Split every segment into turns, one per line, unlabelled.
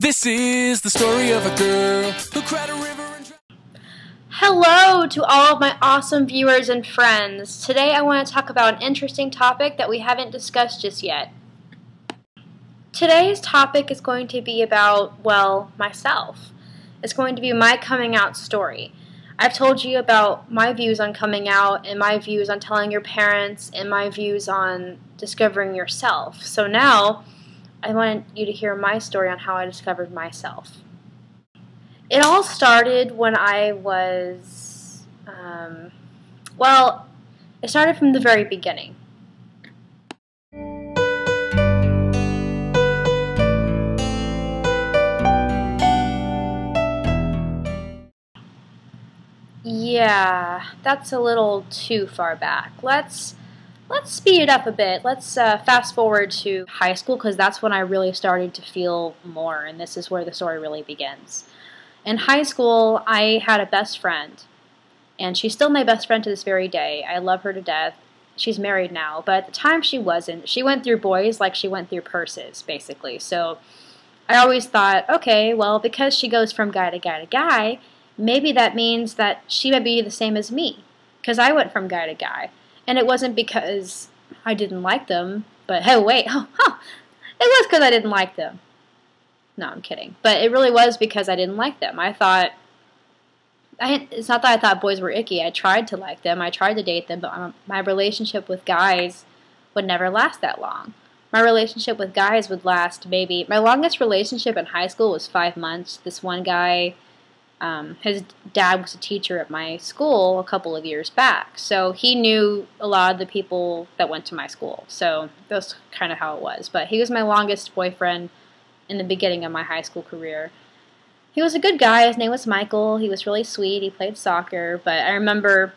This is the story of a girl who cried a river and
Hello to all of my awesome viewers and friends. Today I want to talk about an interesting topic that we haven't discussed just yet. Today's topic is going to be about, well, myself. It's going to be my coming out story. I've told you about my views on coming out and my views on telling your parents and my views on discovering yourself. So now I want you to hear my story on how I discovered myself. It all started when I was, it started from the very beginning. Yeah, that's a little too far back. Let's speed it up a bit. Let's fast forward to high school, because that's when I really started to feel more, and this is where the story really begins. In high school, I had a best friend, and she's still my best friend to this very day. I love her to death. She's married now, but at the time she wasn't. She went through boys like she went through purses, basically. So I always thought, okay, well, because she goes from guy to guy to guy, maybe that means that she might be the same as me, because I went from guy to guy. And it wasn't because I didn't like them, but hey, wait, it was because I didn't like them. No, I'm kidding. But it really was because I didn't like them. It's not that I thought boys were icky. I tried to like them. I tried to date them, but my relationship with guys would never last that long. My relationship with guys would last maybe, my longest relationship in high school was 5 months. This one guy, his dad was a teacher at my school a couple of years back, so he knew a lot of the people that went to my school, so that's kind of how it was. But he was my longest boyfriend in the beginning of my high school career. He was a good guy. His name was Michael. He was really sweet. He played soccer, but I remember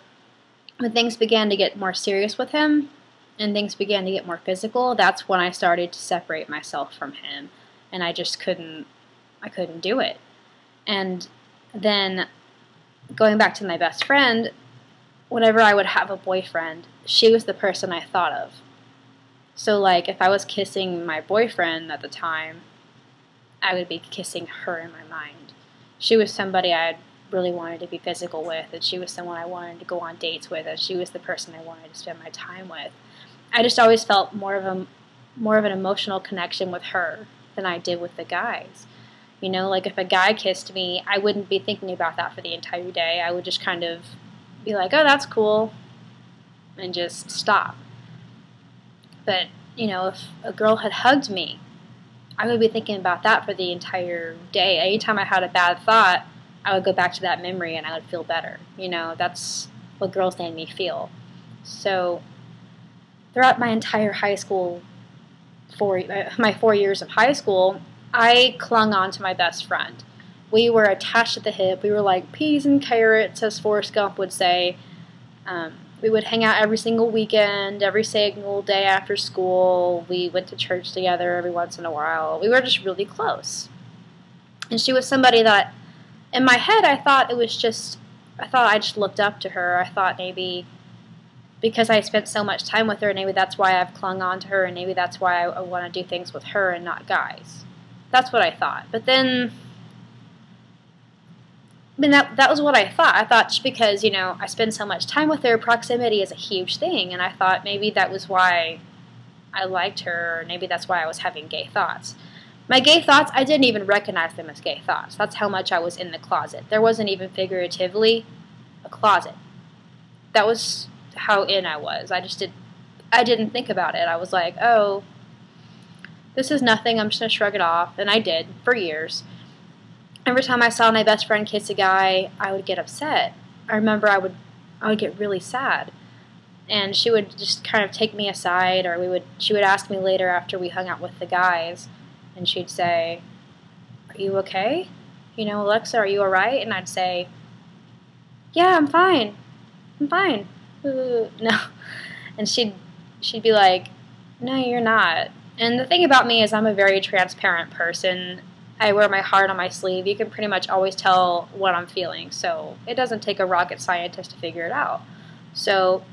when things began to get more serious with him and things began to get more physical, that's when I started to separate myself from him, and I just couldn't do it. And then, going back to my best friend, whenever I would have a boyfriend, she was the person I thought of. So, like, if I was kissing my boyfriend at the time, I would be kissing her in my mind. She was somebody I really wanted to be physical with, and she was someone I wanted to go on dates with, and she was the person I wanted to spend my time with. I just always felt more of an emotional connection with her than I did with the guys. You know, like if a guy kissed me, I wouldn't be thinking about that for the entire day. I would just kind of be like, oh, that's cool, and just stop. But, you know, if a girl had hugged me, I would be thinking about that for the entire day. Anytime I had a bad thought, I would go back to that memory and I would feel better. You know, that's what girls made me feel. So throughout my entire high school, my 4 years of high school, I clung on to my best friend. We were attached at the hip. We were like peas and carrots, as Forrest Gump would say. We would hang out every single weekend, every single day after school. We went to church together every once in a while. We were just really close. And she was somebody that, in my head, I thought I just looked up to her. I thought maybe because I spent so much time with her, maybe that's why I've clung on to her, and maybe that's why I want to do things with her and not guys. That's what I thought. But then, that was what I thought. I thought just because, you know, I spend so much time with her, proximity is a huge thing, and I thought maybe that was why I liked her, or maybe that's why I was having gay thoughts. My gay thoughts, I didn't even recognize them as gay thoughts. That's how much I was in the closet. There wasn't even figuratively a closet. That was how in I was. I didn't think about it. I was like, oh, this is nothing, I'm just going to shrug it off, and I did, for years. Every time I saw my best friend kiss a guy, I would get upset. I remember I would get really sad, and she would just kind of take me aside, or she would ask me later after we hung out with the guys, and she'd say, are you okay? You know, Alexa, are you alright? And I'd say, yeah, I'm fine. No. And she'd be like, no, you're not. And the thing about me is I'm a very transparent person. I wear my heart on my sleeve. You can pretty much always tell what I'm feeling. So it doesn't take a rocket scientist to figure it out. So,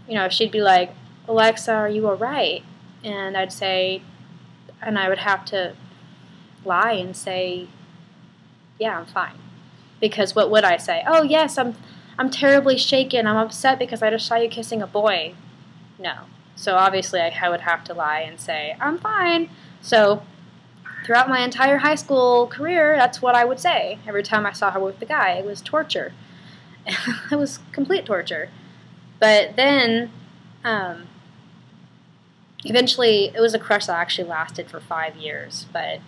you know, she'd be like, Alexa, are you alright? And I'd say, and I would have to lie and say, yeah, I'm fine. Because what would I say? Oh, yes, I'm terribly shaken. I'm upset because I just saw you kissing a boy. No. So obviously I would have to lie and say, I'm fine. So throughout my entire high school career, that's what I would say. Every time I saw her with the guy, it was torture. It was complete torture. But then, eventually, it was a crush that actually lasted for 5 years. But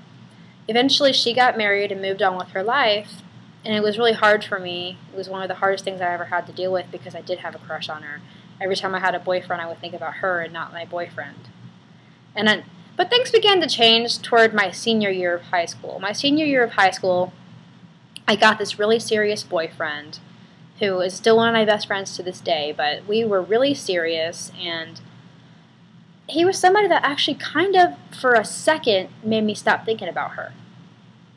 eventually she got married and moved on with her life. And it was really hard for me. It was one of the hardest things I ever had to deal with because I did have a crush on her. Every time I had a boyfriend, I would think about her and not my boyfriend. But things began to change toward my senior year of high school. My senior year of high school, I got this really serious boyfriend who is still one of my best friends to this day, but we were really serious, and he was somebody that actually kind of, for a second, made me stop thinking about her.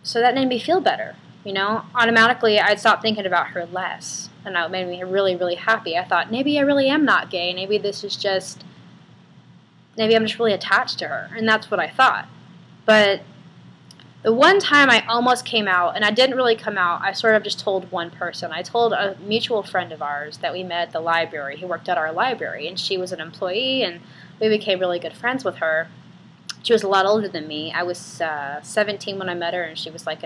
So that made me feel better, you know? Automatically, I'd stop thinking about her less, and that made me really, really happy. I thought, maybe I really am not gay. Maybe this is just... maybe I'm just really attached to her, and that's what I thought. But the one time I almost came out, and I didn't really come out, I sort of just told one person. I told a mutual friend of ours that we met at the library. He worked at our library, and she was an employee, and we became really good friends with her. She was a lot older than me. I was 17 when I met her, and she was like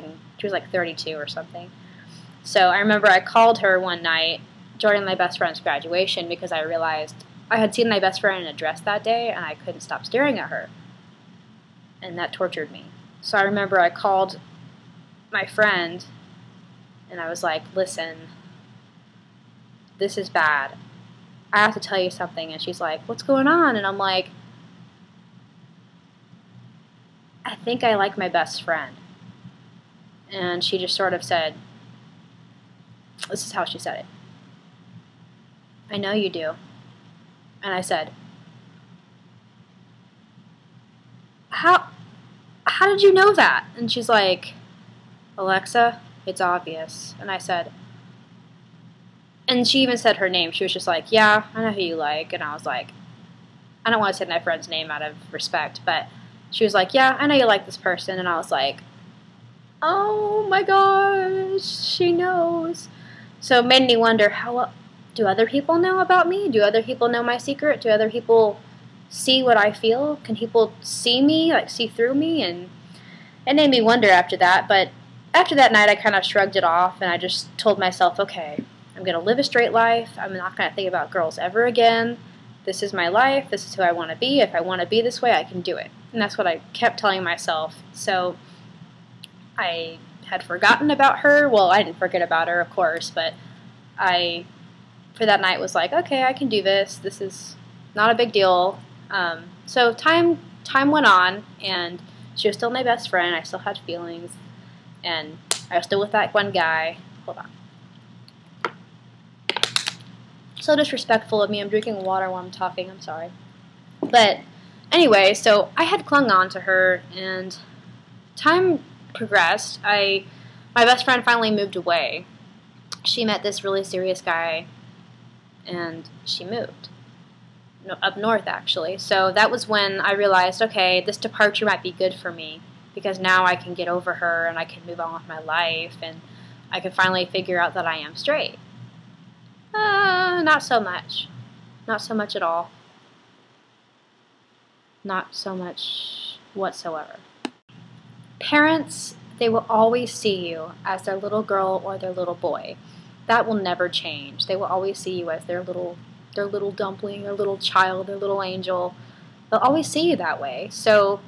32 or something. So I remember I called her one night during my best friend's graduation because I realized I had seen my best friend in a dress that day, and I couldn't stop staring at her. And that tortured me. So I remember I called my friend, and I was like, listen, this is bad. I have to tell you something. And she's like, what's going on? And I'm like, I think I like my best friend. And she just sort of said, this is how she said it, I know you do. And I said, how did you know that? And she's like, Alexa, it's obvious. And I said, and she even said her name. She was just like, yeah, I know who you like. And I was like, I don't want to say my friend's name out of respect, but she was like, yeah, I know you like this person. And I was like, oh my gosh, she knows. So it made me wonder, how do other people know about me? Do other people know my secret? Do other people see what I feel? Can people see me, like see through me? And it made me wonder after that. But after that night, I kind of shrugged it off, and I just told myself, okay, I'm going to live a straight life. I'm not going to think about girls ever again. This is my life. This is who I want to be. If I want to be this way, I can do it. And that's what I kept telling myself. So I had forgotten about her. Well, I didn't forget about her, of course, but I, for that night, was like, okay, I can do this. This is not a big deal. So time went on, and she was still my best friend. I still had feelings, and I was still with that one guy. Hold on. So disrespectful of me. I'm drinking water while I'm talking. I'm sorry. But anyway, so I had clung on to her, and time progressed. My best friend finally moved away. She met this really serious guy, and she moved. Up north, actually. So that was when I realized, okay, this departure might be good for me, because now I can get over her, and I can move on with my life, and I can finally figure out that I am straight. Not so much. Not so much at all. Not so much whatsoever. Parents, they will always see you as their little girl or their little boy. That will never change. They will always see you as their little dumpling, their little child, their little angel. They'll always see you that way. So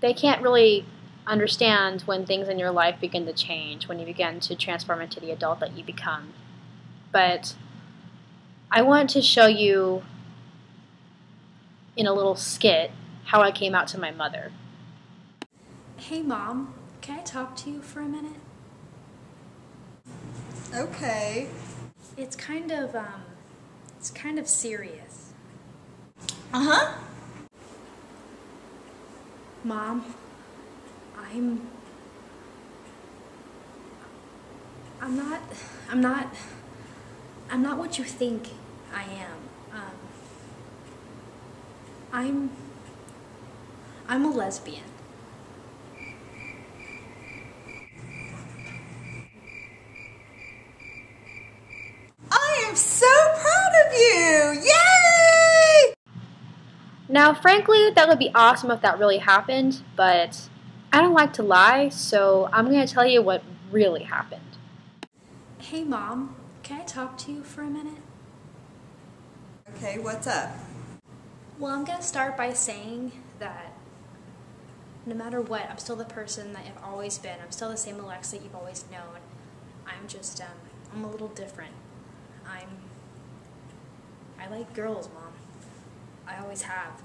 they can't really understand when things in your life begin to change, when you begin to transform into the adult that you become. But I want to show you in a little skit how I came out to my mother.
Hey Mom, can I talk to you for a minute?
Okay.
It's kind of serious.
Uh-huh.
Mom, I'm not what you think I am. I'm a lesbian.
so proud of you! Yay!
Now, frankly, that would be awesome if that really happened, but I don't like to lie, so I'm going to tell you what really happened.
Hey, Mom, can I talk to you for a minute?
Okay, what's up?
Well, I'm going to start by saying that no matter what, I'm still the person that I've always been. I'm still the same Alexa you've always known. I'm just, I'm a little different. I like girls, Mom. I always have,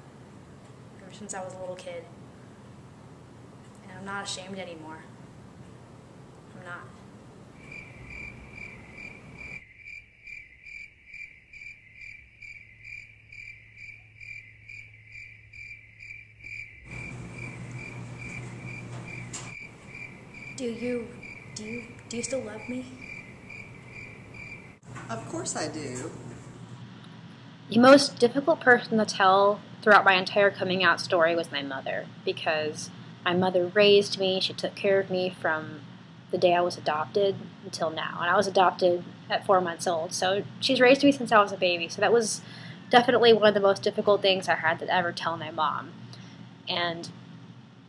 ever since I was a little kid. And I'm not ashamed anymore. I'm not. Do you still love me?
Of course I do.
The most difficult person to tell throughout my entire coming out story was my mother, because my mother raised me, she took care of me from the day I was adopted until now. And I was adopted at 4 months old, so she's raised me since I was a baby. So that was definitely one of the most difficult things I had to ever tell my mom. And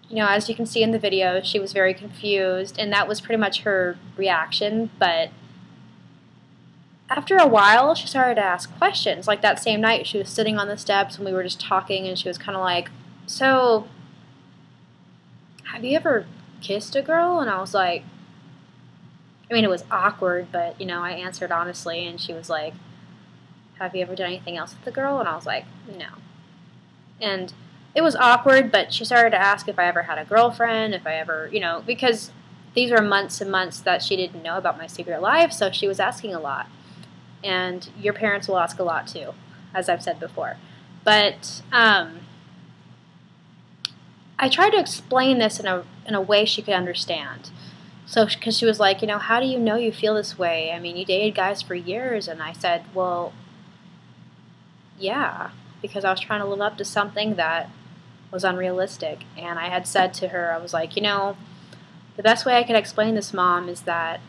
you know, as you can see in the video, she was very confused, and that was pretty much her reaction. But after a while, she started to ask questions. Like that same night, she was sitting on the steps and we were just talking, and she was kind of like, so, have you ever kissed a girl? And I was like, I mean, it was awkward, but, you know, I answered honestly, and she was like, have you ever done anything else with a girl? And I was like, no. And it was awkward, but she started to ask if I ever had a girlfriend, if I ever, you know, because these were months and months that she didn't know about my secret life, so she was asking a lot. And your parents will ask a lot too, as I've said before. But I tried to explain this in a way she could understand. So, because she was like, you know, how do you know you feel this way? I mean, you dated guys for years. And I said, well, yeah, because I was trying to live up to something that was unrealistic. And I had said to her, I was like, you know, the best way I could explain this, Mom, is that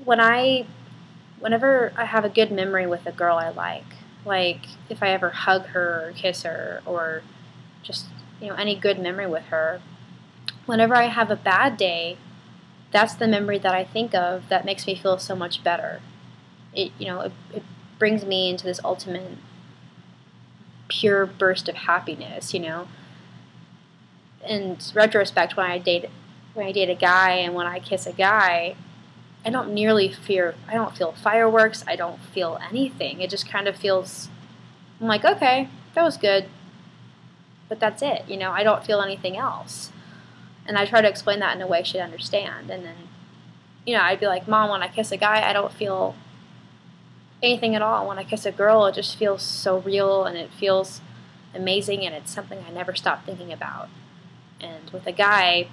whenever I have a good memory with a girl I like if I ever hug her or kiss her or just, you know, any good memory with her, whenever I have a bad day, that's the memory that I think of that makes me feel so much better. It brings me into this ultimate pure burst of happiness, you know. In retrospect, when I date a guy and when I kiss a guy, I don't feel fireworks, I don't feel anything. It just kind of feels, I'm like, okay, that was good, but that's it, you know, I don't feel anything else. And I try to explain that in a way she'd understand. And then, you know, I'd be like, Mom, when I kiss a guy, I don't feel anything at all. When I kiss a girl, it just feels so real, and it feels amazing, and it's something I never stop thinking about. And with a guy,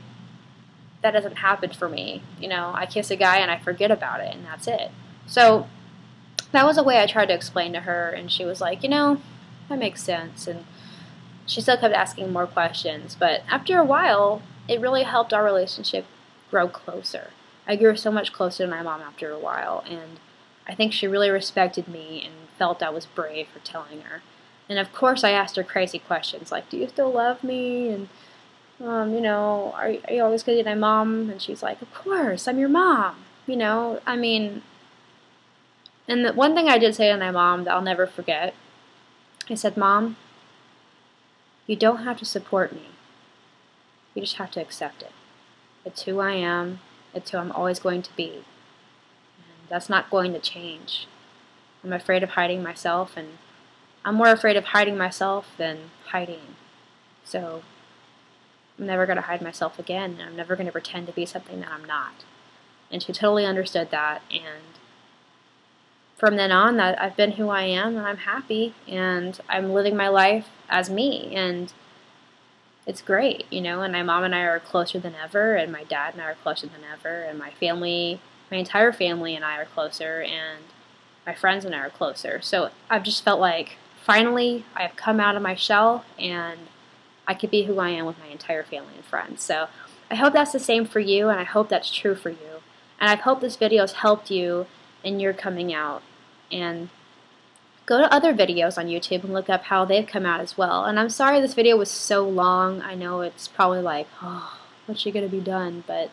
that doesn't happen for me. You know, I kiss a guy and I forget about it, and that's it. So that was a way I tried to explain to her, and she was like, you know, that makes sense. And she still kept asking more questions, but after a while, it really helped our relationship grow closer. I grew so much closer to my mom after a while, and I think she really respected me and felt I was brave for telling her. And of course I asked her crazy questions like, do you still love me? And you know, are you always going to be my mom? And she's like, of course, I'm your mom. You know, I mean, and the one thing I did say to my mom that I'll never forget, I said, Mom, you don't have to support me. You just have to accept it. It's who I am. It's who I'm always going to be. And that's not going to change. I'm afraid of hiding myself, and I'm more afraid of hiding myself than hiding. So I'm never going to hide myself again, and I'm never going to pretend to be something that I'm not. And she totally understood that, and from then on, that I've been who I am, and I'm happy, and I'm living my life as me, and it's great, you know, and my mom and I are closer than ever, and my dad and I are closer than ever, and my family, my entire family and I are closer, and my friends and I are closer. So I've just felt like, finally, I've come out of my shell, and I could be who I am with my entire family and friends. So I hope that's the same for you, and I hope that's true for you. And I hope this video has helped you in your coming out, and go to other videos on YouTube and look up how they've come out as well. And I'm sorry this video was so long. I know it's probably like, oh, what's she gonna be done? But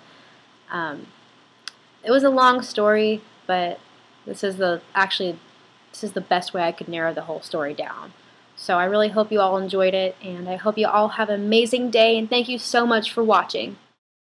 it was a long story, but this is the best way I could narrow the whole story down. So I really hope you all enjoyed it, and I hope you all have an amazing day, and thank you so much for watching.